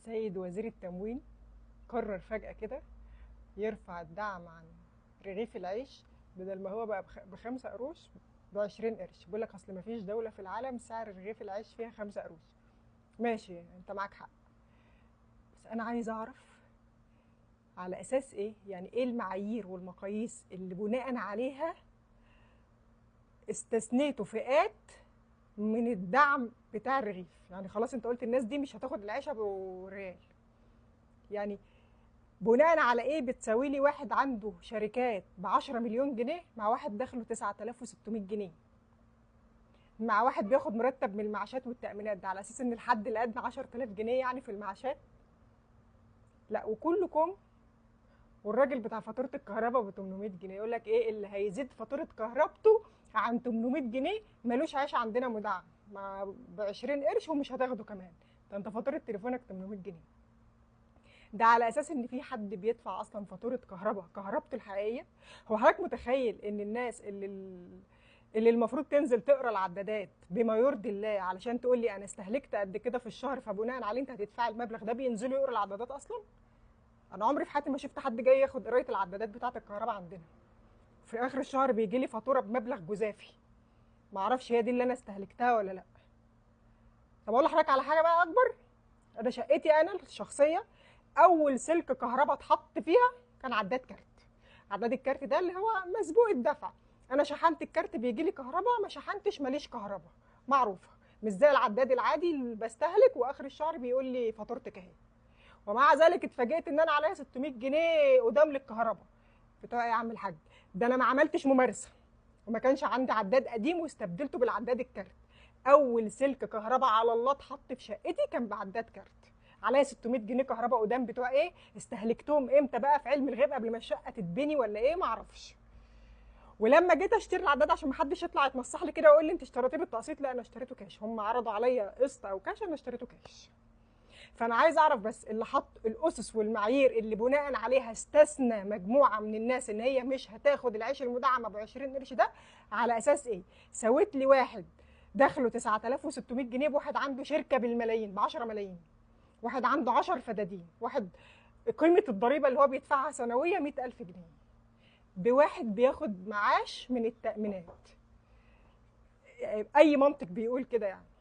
السيد وزير التموين قرر فجأة كده يرفع الدعم عن رغيف العيش. بدل ما هو بقى ب5 قروش ب20 قرش. بيقول لك اصل ما فيش دولة في العالم سعر رغيف العيش فيها 5 قروش. ماشي، انت معاك حق، بس انا عايز اعرف على اساس ايه؟ يعني ايه المعايير والمقاييس اللي بناء عليها استثنيتوا فئات من الدعم بتاع الرغيف؟ يعني خلاص انت قلت الناس دي مش هتاخد العيش ابو ريال، يعني بناء على ايه بتساوي لي واحد عنده شركات ب10 مليون جنيه مع واحد دخله 9600 جنيه مع واحد بياخد مرتب من المعاشات والتأمينات؟ ده على اساس ان الحد الادنى 10000 جنيه يعني في المعاشات؟ لا، وكلكم والراجل بتاع فاتوره الكهرباء ب 800 جنيه يقول لك ايه اللي هيزيد فاتوره كهربته عن 800 جنيه ملوش عيش عندنا مدعم مع ب 20 قرش ومش هتاخده كمان. ده انت فاتوره تليفونك 800 جنيه. ده على اساس ان في حد بيدفع اصلا فاتوره كهربته الحقيقيه. هو حضرتك متخيل ان الناس اللي المفروض تنزل تقرا العدادات بما يرضي الله علشان تقول لي انا استهلكت قد كده في الشهر فبناء عليه انت هتدفع المبلغ ده، بينزلوا يقروا العدادات اصلا؟ انا عمري في حياتي ما شفت حد جاي ياخد قرايه العدادات بتاعه الكهرباء عندنا. في اخر الشهر بيجي لي فاتوره بمبلغ جزافي، ما اعرفش هي دي اللي انا استهلكتها ولا لا. طب اقول لحضرتك على حاجه بقى اكبر. انا شقتي انا الشخصيه اول سلك كهرباء اتحط فيها كان عداد كارت. عداد الكارت ده اللي هو مسبوق الدفع. انا شحنت الكارت بيجي لي كهرباء، ما شحنتش ماليش كهرباء، معروفه. مش زي العداد العادي اللي بستهلك واخر الشهر بيقول لي فاتورتك اهي. ومع ذلك اتفاجئت ان انا عليا 600 جنيه قدام للكهرباء. بتوع ايه يا عم الحاج؟ ده انا ما عملتش ممارسه وما كانش عندي عداد قديم واستبدلته بالعداد الكارت. اول سلك كهرباء على الله اتحط في شقتي كان بعداد كارت. عليا 600 جنيه كهرباء قدام. بتوع ايه؟ استهلكتهم امتى بقى؟ في علم الغيب قبل ما الشقه تتبني ولا ايه؟ ما اعرفش. ولما جيت اشتري العداد عشان ما حدش يطلع يتنصح لي كده ويقول لي انت اشتريتيه بالتقسيط، لا انا اشتريته كاش. هم عرضوا عليا قسط او كاش، انا اشتريته كاش. فانا عايز اعرف بس اللي حط الاسس والمعايير اللي بناء عليها استثنى مجموعه من الناس ان هي مش هتاخد العيش المدعم ابو 20 قرش ده، على اساس ايه؟ سويت لي واحد دخله 9600 جنيه بواحد عنده شركه بالملايين ب 10 ملايين، واحد عنده 10 فدادين، واحد قيمه الضريبه اللي هو بيدفعها سنويه 100000 جنيه، بواحد بياخد معاش من التامينات. اي منطق بيقول كده يعني؟